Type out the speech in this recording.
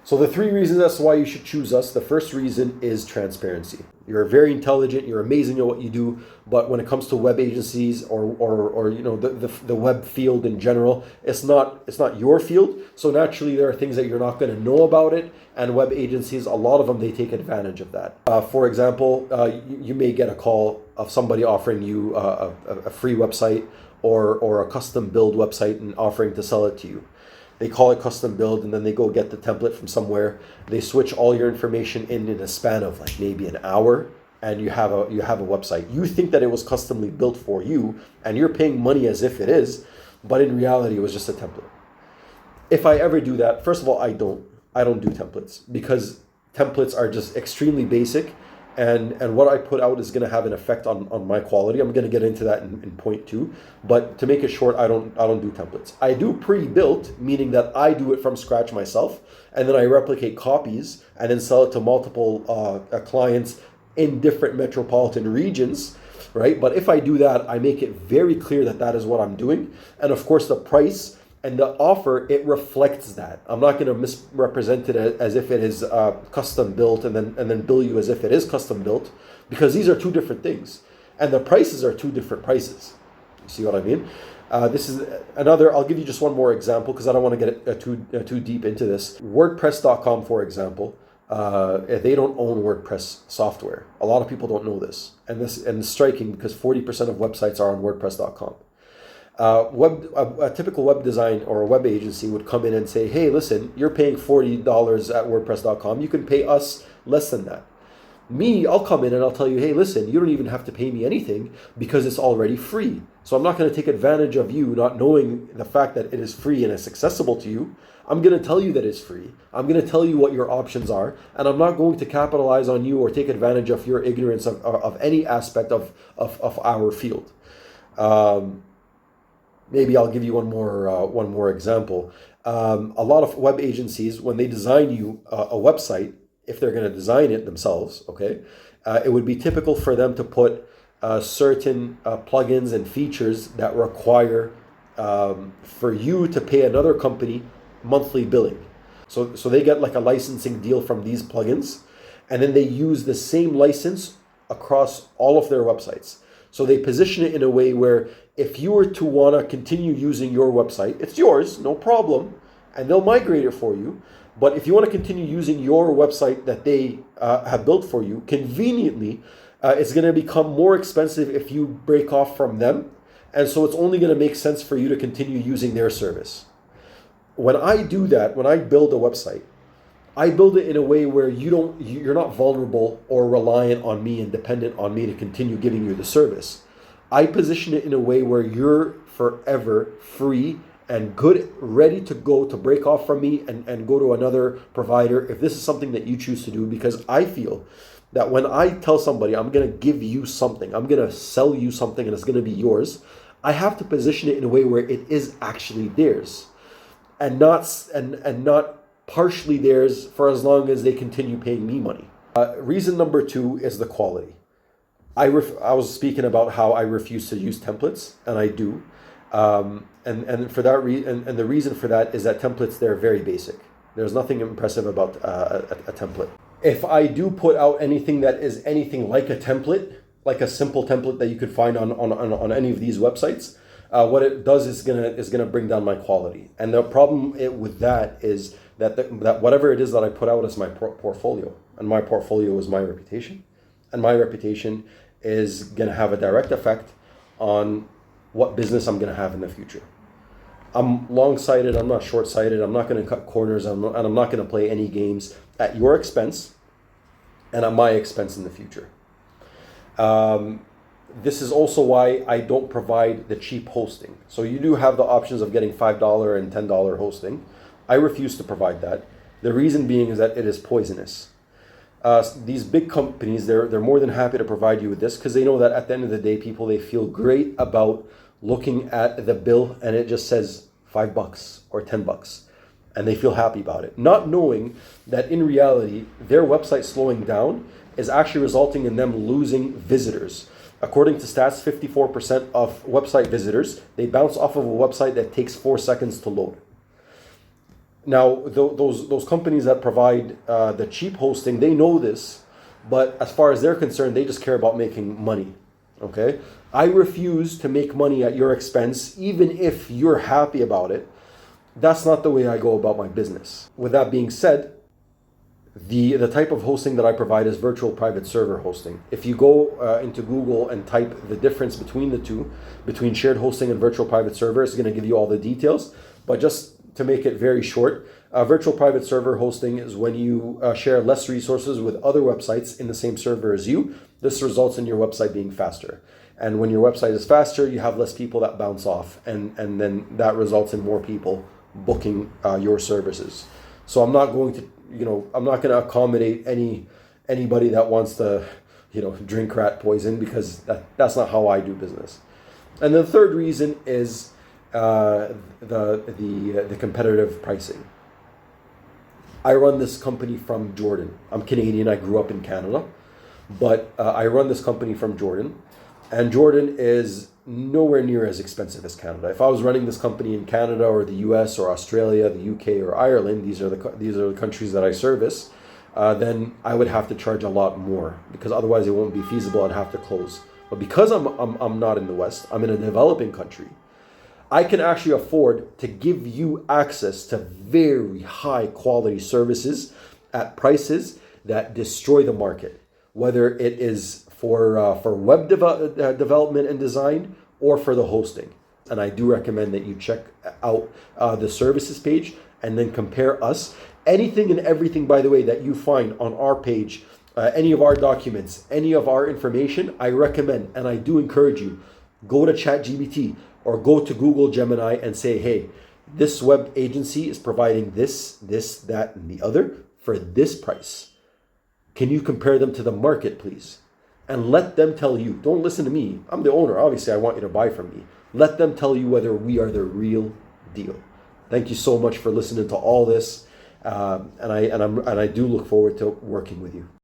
So the three reasons as to why you should choose us. The first reason is transparency. You're very intelligent. You're amazing at what you do. But when it comes to web agencies or the web field in general, it's not your field. So naturally, there are things that you're not going to know about it. And web agencies, a lot of them, they take advantage of that. For example, you may get a call of somebody offering you a free website or a custom build website and offering to sell it to you. They call it custom build, and then they go get the template from somewhere. They switch all your information in a span of like maybe an hour, and you have a website. You think that it was customly built for you, and you're paying money as if it is, but in reality, it was just a template. If I ever do that, first of all, I don't do templates because templates are just extremely basic, and what I put out is going to have an effect on my quality. I'm going to get into that in point two, but to make it short, I don't do templates. I do pre-built, meaning that I do it from scratch myself, and then I replicate copies and then sell it to multiple clients in different metropolitan regions, right? But if I do that, I make it very clear that that is what I'm doing, and of course the price and the offer, it reflects that. I'm not going to misrepresent it as if it is custom built and then bill you as if it is custom built, because these are two different things. And the prices are two different prices. You see what I mean? This is another, I'll give you just one more example because I don't want to get too deep into this. WordPress.com, for example, they don't own WordPress software. A lot of people don't know this. And it's striking because 40% of websites are on WordPress.com. A typical web design or a web agency would come in and say, hey, listen, you're paying $40 at WordPress.com. You can pay us less than that. Me, I'll come in and I'll tell you, hey, listen, you don't even have to pay me anything because it's already free. So I'm not going to take advantage of you not knowing the fact that it is free and it's accessible to you. I'm going to tell you that it's free. I'm going to tell you what your options are, and I'm not going to capitalize on you or take advantage of your ignorance of any aspect of our field. Maybe I'll give you one more example. A lot of web agencies, when they design you a website, if they're going to design it themselves, okay, it would be typical for them to put certain plugins and features that require for you to pay another company monthly billing. So they get like a licensing deal from these plugins, and then they use the same license across all of their websites. So they position it in a way where if you were to want to continue using your website, it's yours, no problem, and they'll migrate it for you. But if you want to continue using your website that they have built for you, conveniently, it's going to become more expensive if you break off from them. And so it's only going to make sense for you to continue using their service. When I do that, when I build a website, I build it in a way where you're not vulnerable or reliant on me and dependent on me to continue giving you the service. I position it in a way where you're forever free and good, ready to go to break off from me and go to another provider if this is something that you choose to do, because I feel that when I tell somebody I'm going to give you something, I'm going to sell you something and it's going to be yours, I have to position it in a way where it is actually theirs and not partially theirs for as long as they continue paying me money. Reason number two is the quality. I was speaking about how I refuse to use templates, and I do. And for that and the reason for that is that templates, they're very basic. There's nothing impressive about a template. If I do put out anything that is anything like a template, like a simple template that you could find on any of these websites, what it does is gonna bring down my quality. And the problem with that is that whatever it is that I put out is my portfolio, and my portfolio is my reputation, and my reputation is gonna have a direct effect on what business I'm gonna have in the future. I'm long-sighted, I'm not short-sighted, I'm not gonna cut corners, and I'm not gonna play any games at your expense and at my expense in the future. This is also why I don't provide the cheap hosting. So you do have the options of getting $5 and $10 hosting. I refuse to provide that. The reason being is that it is poisonous. These big companies, they're more than happy to provide you with this because they know that at the end of the day, people, they feel great about looking at the bill and it just says $5 or $10, and they feel happy about it, not knowing that in reality, their website slowing down is actually resulting in them losing visitors. According to stats, 54% of website visitors, they bounce off of a website that takes 4 seconds to load. Now, those companies that provide the cheap hosting, they know this, but as far as they're concerned, they just care about making money. Okay, I refuse to make money at your expense, even if you're happy about it. That's not the way I go about my business. With that being said, the type of hosting that I provide is virtual private server hosting. If you go into Google and type the difference between the two, between shared hosting and virtual private server, it's going to give you all the details. But just to make it very short, virtual private server hosting is when you share less resources with other websites in the same server as you. This results in your website being faster. And when your website is faster, you have less people that bounce off. And then that results in more people booking your services. So I'm not going to, I'm not going to accommodate anybody that wants to, drink rat poison, because that's not how I do business. And the third reason is the competitive pricing. I run this company from Jordan. I'm Canadian. I grew up in Canada, but I run this company from Jordan, and Jordan is nowhere near as expensive as Canada. If I was running this company in Canada or the U.S. or Australia, the U.K. or Ireland, these are the countries that I service, then I would have to charge a lot more, because otherwise it won't be feasible. I'd have to close. But because I'm not in the West, I'm in a developing country, I can actually afford to give you access to very high quality services at prices that destroy the market, whether it is for web development and design or for the hosting. And I do recommend that you check out the services page and then compare us. Anything and everything, by the way, that you find on our page, any of our documents, any of our information, I recommend and I do encourage you, go to ChatGPT or go to Google Gemini and say, hey, this web agency is providing this, that, and the other for this price. Can you compare them to the market, please? And let them tell you. Don't listen to me. I'm the owner. Obviously, I want you to buy from me. Let them tell you whether we are the real deal. Thank you so much for listening to all this, and I do look forward to working with you.